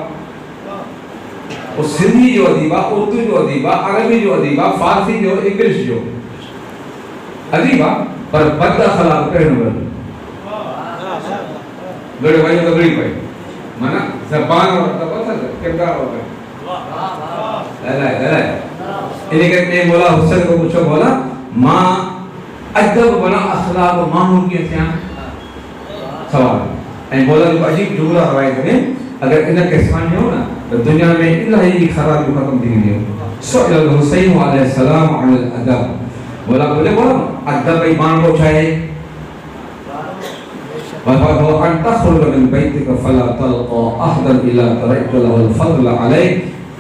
और सिंधी जो अदीबा उर्दू जो अदीबा अरबी जो अदीबा फारसी जो इंग्लिश जो अदीबा पर बद अखलाक पहनो बड़े भाई तो बड़ी भाई माना ज़बान और तबसर किरदार हो गए अल्लाह इन्हीं के बोला हुसैन को पूछो बोला माँ अदब बना अखलाक मानू के क्या सवाल ऐं मौला जो अजीब जुमला रवायत में अगर इन के सामने हो ना तो दुनिया में इलाही खराबी खत्म थी वेंदियूं। सल्लल्लाहु अलैहि सलाम अल अदब मौला बोले बोला अदब ईमान को छाए वह अन तखरुज मिन बैतिक फला तलqa अहदन इला तरैत लहुल फضल अलैक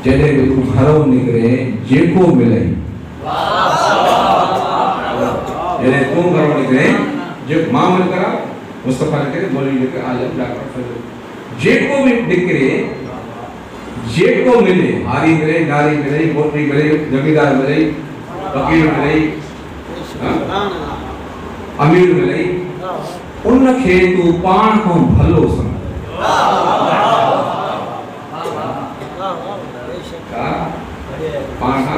जदे तू घरों निकरे जेको मिले जदे तू घरों निकरे जो मामूल करा मुस्तफा के बोली के आलम डॉक्टर फजल जेको भी निकरे जेको मिले हारी मिले नारी मिले मोटरी मिले जमींदार मिले वकील मिले अमीर मिले उनखे तू पाण को भलो समझ पाण का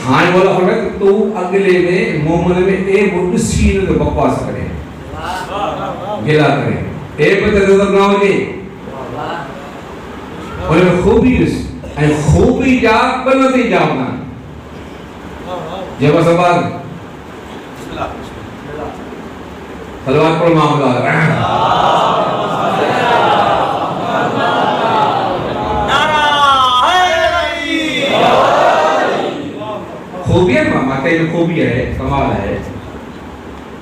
हां बोला होगा तू अगले में मोमन में ए बुद्ध सीन तो बकवास करे गिला करे ए पे तो ना हो जे और खूबी ऐ खूबी जा बनती जावना जब सवाल सलवात पर मामला खूबी है मामा के खूबी है कमाल है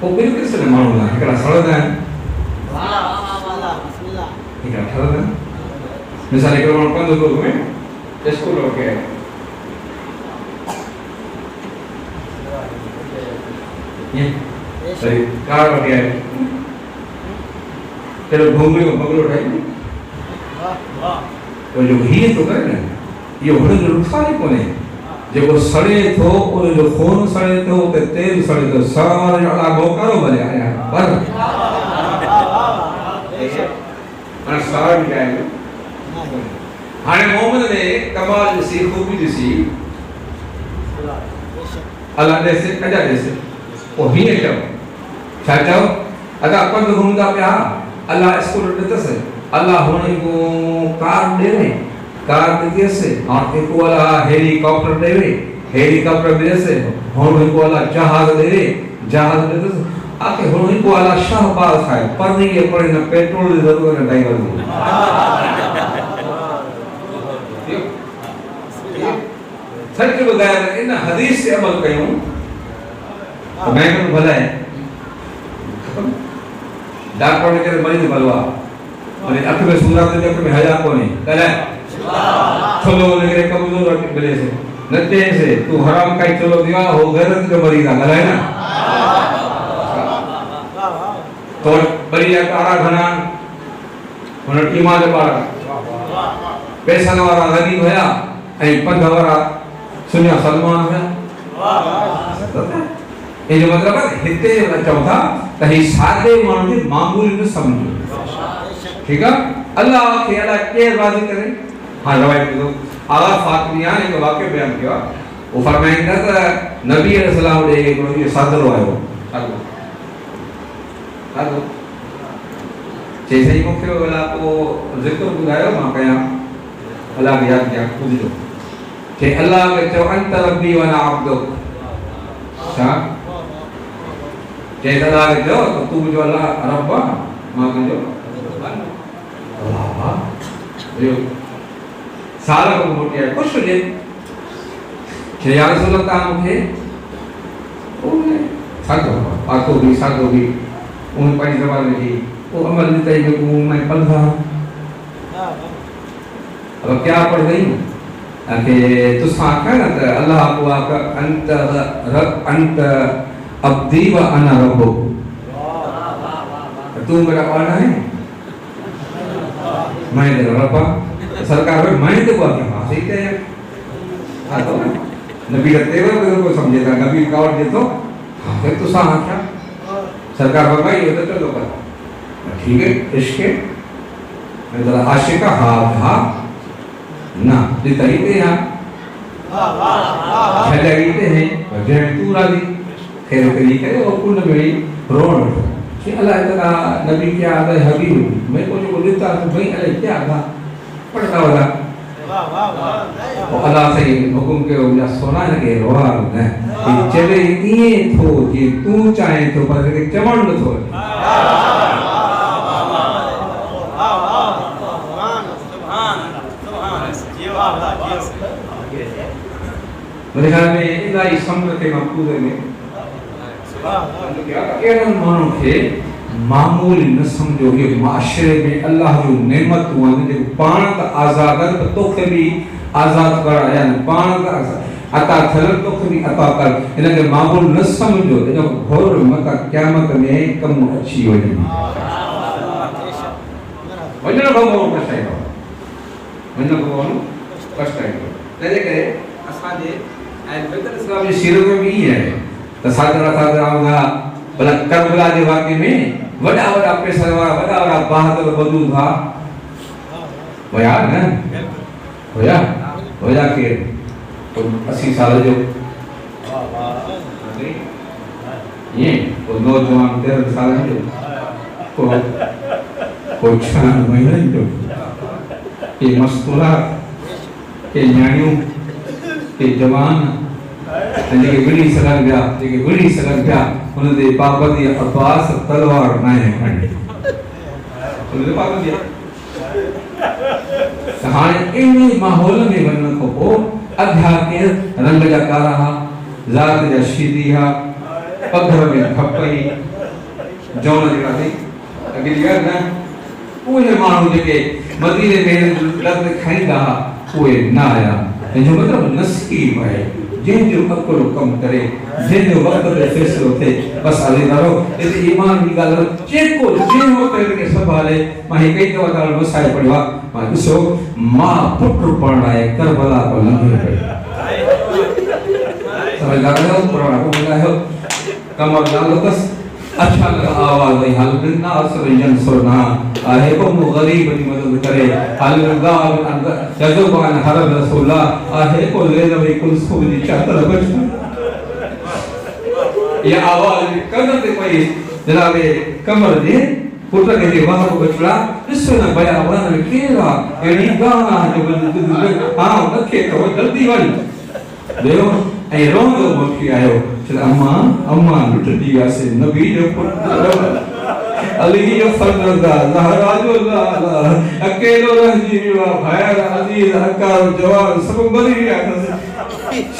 वो बिल्कुल किस ने मालूम है एकरा सड़दा है एकरा सड़दा मिसाल एक बार पंद्रह लोग में स्कूल हो गए ये सही कार हो गया चलो घूमने को बगल उठाई तो जो ही तो करे ना ये होने जो नुकसान कोने जो सड़े थो और जो खून सड़े थो ते तेल सड़े तो सारे अला गोकारो भले आया पर अन सार भी आए हाने मोहम्मद ने कमाल सी खूबी सी अल्लाह दे से कजा दे से ओ ही है क्या चाचा अगर अपन तो घूमता क्या अल्लाह इसको देता से अल्लाह होने को कार दे रहे कार देते से और एक वाला हेलीकॉप्टर दे रहे हेलीकॉप्टर दे से होने को वाला जहाज दे रहे जहाज देते से आके होने को वाला शाहबाज खाए पर नहीं ये पड़े ना पेट्रोल की जरूरत है ड्राइवर को सच बताया इन हदीस से अमल कयूं तो मैं कहूं भला है डॉक्टर ने करे मरीज भलवा और अख में सूरा तो अख में हया कोनी कले चलो ने कबूतर रख गले से नते से तू हराम काई चलो दिया हो गैरत के मरीज आ गला है ना तो बरिया कारा घना उन टीमा जे पारा पैसा वाला गरीब होया ऐ पंध वाला सुनिया सलमान है ये जो मतलब है हिते चौथा तही सादे मानू के मामूली में समझो ठीक है अल्लाह के अल्लाह के राजी करे हां रवायत दो आला फातिमिया ने एक वाक्य बयान किया वो फरमाइंदा था नबी अलैहि सलाम ने एक कोई सादर आयो हेलो जैसे ही मुख्य वाला को जिक्र बुलायो मां कया अल्लाह के याद किया खुद जो कि अल्लाह के चो अंत रब्बी व अना अब्दुक सा जैसा लागे जो तो तू जो अल्लाह रब्बा मां के जो अल्लाह जो सारा को मोटिया खुश हो जाए कि या रसूल अल्लाह मुझे ओने साधो भी उन पाई जवाब दी वो अमल नहीं तय को मैं पढ़ रहा अब क्या पढ़ गई कि तू साखा ना तो अल्लाह को आका अंत अब्दी व अना रब्बुक तू मेरा कौन है मैं तेरा रब्बा सरकार में मैं तो बात है सही है हां तो नबी का तेवर को समझेगा नबी का और दे तो फिर तो सा क्या सरकार भगाई ये तो चलो पर ठीक है इश्क मैं जरा आशिका हा ना ये तरीके हैं खजाइते हैं वजह तू राजी खैर तरीके और कुल में रोड कि अल्लाह ताला नबी क्या आता है हबीब मैं को जो बोलता तो भाई अल्लाह क्या था पढ़ता वाला वाह अल्लाह से हुक्म के या सोना लगे रोहा है कि चले ये थो कि तू चाहे तो पर के चमन थो मेरे ख्याल में इलाही समझ के मकबूल में केरन मानो के मामूल न समझो कि माशरे में अल्लाह जो नेमत हुआ ने जो पाण का आजादन तो के भी आजाद कर आया न पाण का अता थलन तो के भी अता कर इनके मामूल न समझो जो घोर मत क़यामत में कम अच्छी हो जाए वजन को मोर कष्ट है वजन को कष्ट है ले करे असा जे ऐं बेदर इस्लाम जी सीरत में भी है तो सादरा सादरा भला करबला के वाक़े में वड़ा वड़ा पैसा वड़ा वड़ा बहादुर बदू था होया न होया के 80 साल जो ये वो नौजवान 13 साल जो को छान महीने जो ये मस्तूरा के न्याणियों के जवान जेके विड़ी सघन पिया जेके विड़ी सघन पिया उनते पाबंदी अब्बास तलवार नाहे खणी उनते पाबंदी हाणे इन माहौल में वञण खां पोइ अध्यात्म रंग जा कारा ज़ात जा शीदी पत्थर में खपई जौन जहिड़ा थी अॻिली ॻाल्हि न उहे माण्हू जेके मदीने में लफ़्ज़ खाईंदा उहे न आया जो मतलब नसीब है जिन जो अकुल कम करे जिन जो वक्त पे फैसलो थे बस आले दारो इते ईमान की गाल चेको जे वक्त के संभाले मां कई तो दाल मसाए पड़वा मां सो मां पुत्र पढ़ाए करबला को लंघे समझ लागो पुराना को मिला कमर लालो बस अच्छा लगा आवाज भाई हाल बिना असर यंसुरना आहे को गरीब की मदद करे हाल अल्लाह जज़बान हरब रसूलुल्लाह आहे को ले ले कुल दी चादर बच ये आवाज कदर ते पई जनाबे कमर दे पुत्र के जे बाहर को बचड़ा इससे ना बया वरन में केरा एड़ी गाना जो हां नखे तो जल्दी वाली देखो ऐ रोंदो मोटी आयो चल अम्मा लुट दिया से नबी जो पुत्र अली जो फरजंदा लहराजो ला अकेलो रह जीवा भायर अजीज अकार जवान सब मरी गया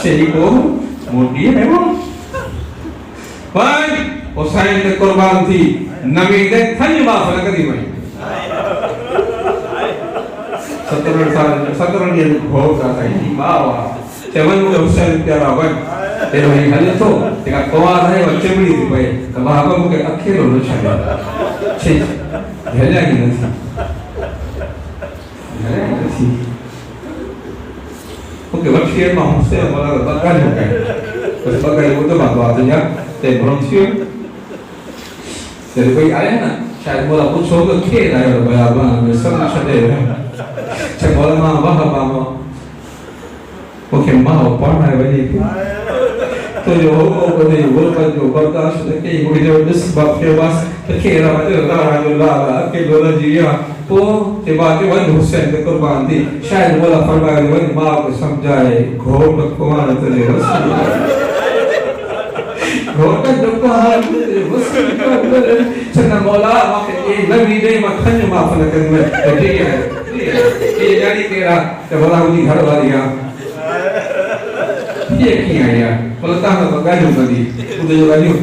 सही को मोटी है वो भाई हुसैन ने कुर्बान थी नबी ने थन माफ न कदी भाई 17 ॾींहं भोग था साईं वाह चवन मुझे हुसैन प्यारा वन ते भाई हले तो तेका कुवार है वो चिमड़ी थी भाई तो बाबा मुके अकेलो न छाया छे हेला ही नहीं ओके वक्शीर में हमसे हमारा बकरा हो गया बस बकरा वो तो बात है ते ब्रोंसियो ते कोई आया ना शायद बोला पूछो तो खेल आया तो भाई आप में सब छदे छे बोला मां वाह बाबा ओके मां पढ़ना है भाई तो जो को दे वो पर जो बर्दाश्त के वो जो इस बात के पास तो खेला वाले ला के लोला जिया तो के बाद वन हुसैन के कुर्बान थी शायद बोला फरमाया वन मां को समझाए घोट कुआन तेरे रसूल घोट जो कहां रसूल सना मौला के नबी दे मखन माफ न कर में ठीक है ये जानी तेरा तो बोला उनी घर वाली ये किया यार बोलता है बगाजू कदी उधर जो गाजू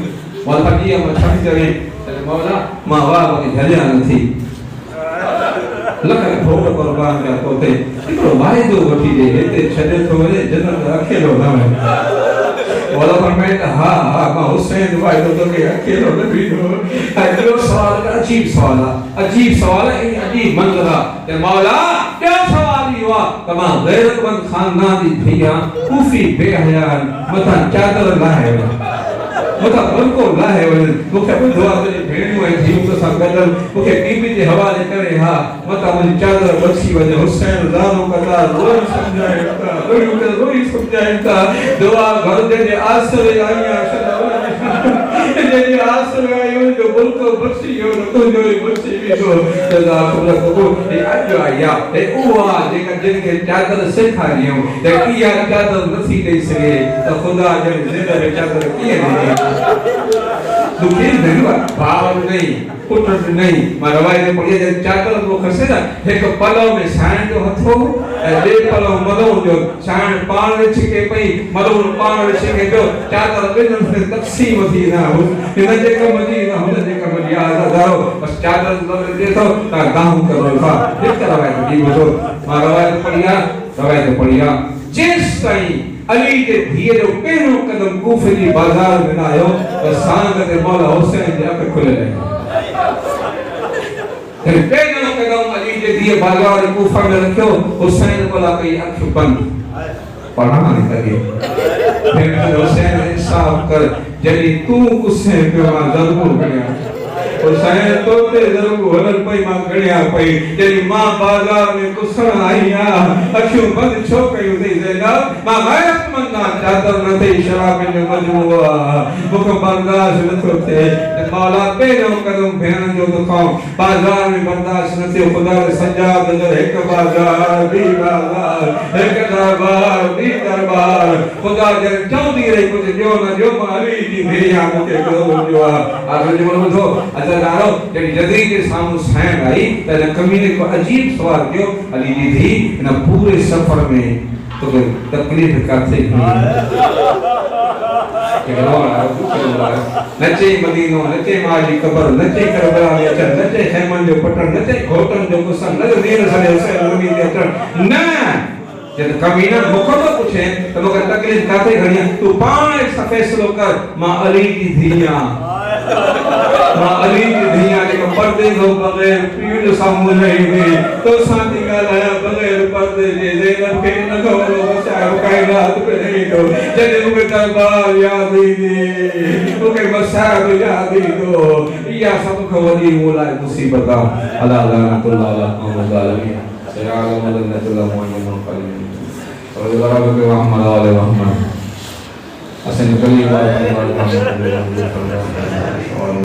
वाल पटिया में छाती जगह चले मौला मां बाप की झलिया न थी लखन भोग कुर्बान का पोते इको वायदो वठी दे हेते छडे तो वने जनम अकेलो ना वाला फरमाया हां मां हुसैन वायदो तो के अकेलो न भी दो अगलो सवाल का अजीब सवाल है अजीब मंजरा ते मौला क्या सवाल हुआ तमा गैरतमंद खानदान दी भैया कूफी बेहयान मथा चादर लाहे मथा उनको लाहे मुखे दुआ करे भेणियो है जीव तो संगदल मुखे बीबी जे हवाले करे हा मथा मुझी चादर बची वने हुसैन ज़ारो कदा रोई समझाएगा दुआ घर जे आसरे आईया जे आसरे आयो जो बुलको बची हो तो जो बची भी तो जदा खुदा को ए आयो आया ए उवा जेका जिनके चादर सिखारियो ते किया चादर नथी दे सके तो खुदा जे जिंदा चादर किए दे दुखी नहीं हुआ भाव नहीं पुट नहीं मरवाई ने पड़ी जब चादर वो खसे ना एक पलव में साण जो हथो बे पलव मलो जो साण पाण छिके पई मलो पाण छिके जो चादर बिन से तकसीम थी ना इन जे कम जी ना हुन जे कम जी आजादारो बस चादर लग दे तो ता गांव करो था एक तरह है जी वो रवायत पढ़िया जिस ताईं अली के धीअ जो पहिरियों कदम कूफे जी बाज़ार में न आयो त सांग ते मौला हुसैन जी अख खुले रही पहिरियों कदम अली जे धीअ बाज़ार कूफा में रखियो हुसैन मौला कई अख बंद पढ़ा नहीं लगे फिर हुसैन इंसाफ कर जॾहिं तू गुस्से पे मां ज़रूर गणिया हुसैन तो ते ज़रूर हलन पई मां गणिया पई जॾहिं मां बाज़ार में गुस्सण आई आ अखियूं बंद छो कयूं थई ज़ैनब मां गैरत मंदा चादर न थई शराब जो मजमू आ मूंखे बर्दाश्त नथो थिए मौला पहिरियों कदम भेण जो दुखां बाज़ार में बर्दाश्त न थियो ख़ुदा जे सजाद जो हिक बाज़ार ॿी बाज़ार हिक दरबार ॿी दरबार ख़ुदा जे चवंदी रही कुझु ॾियो न ॾियो मां अली जी भेया मूंखे कयो जो आ आखिर जो ॿुधो अज़रदारो जॾहिं जदरी जे साम्हूं साइण आई त हिन कमीने को अजीब सवाल कयो अली जी धी हिन पूरे सफ़र में तोखे तकलीफ़ काथे नचे मदीनो नचे मां जी क़बर नचे करबला में अचण नचे खैमन जो पटण नचे घोटन जो गुसन न वीर सने हुसैन नबी दे अचण न जब कमीना मुखो तो पूछे तो मूंखे तकलीफ़ काथे घणी तू पाण एक फैसलो कर मां अली जी धीअ मां अली जी धीअ जेको पर्दे खां बग़ैर पीउ जो साम्हूं नहीं हुई तो सां थी ॻाल्हायां बग़ैर पर्दे जे ज़ैनब खे न खबरो बचायो काई रात पे नहीं तो जॾहिं मूंखे दरबार यादि ईंदी मूंखे मसाइब यादि ईंदो इहा सभ खां वॾी मूं लाइ मुसीबत आहे अला लानतुल्लाह अला मुहम्मद आलमीन सयाल मदनतुल्लाह मुहम्मद कलीम और बराबर के रहमत वाले रहमत असन कलीम और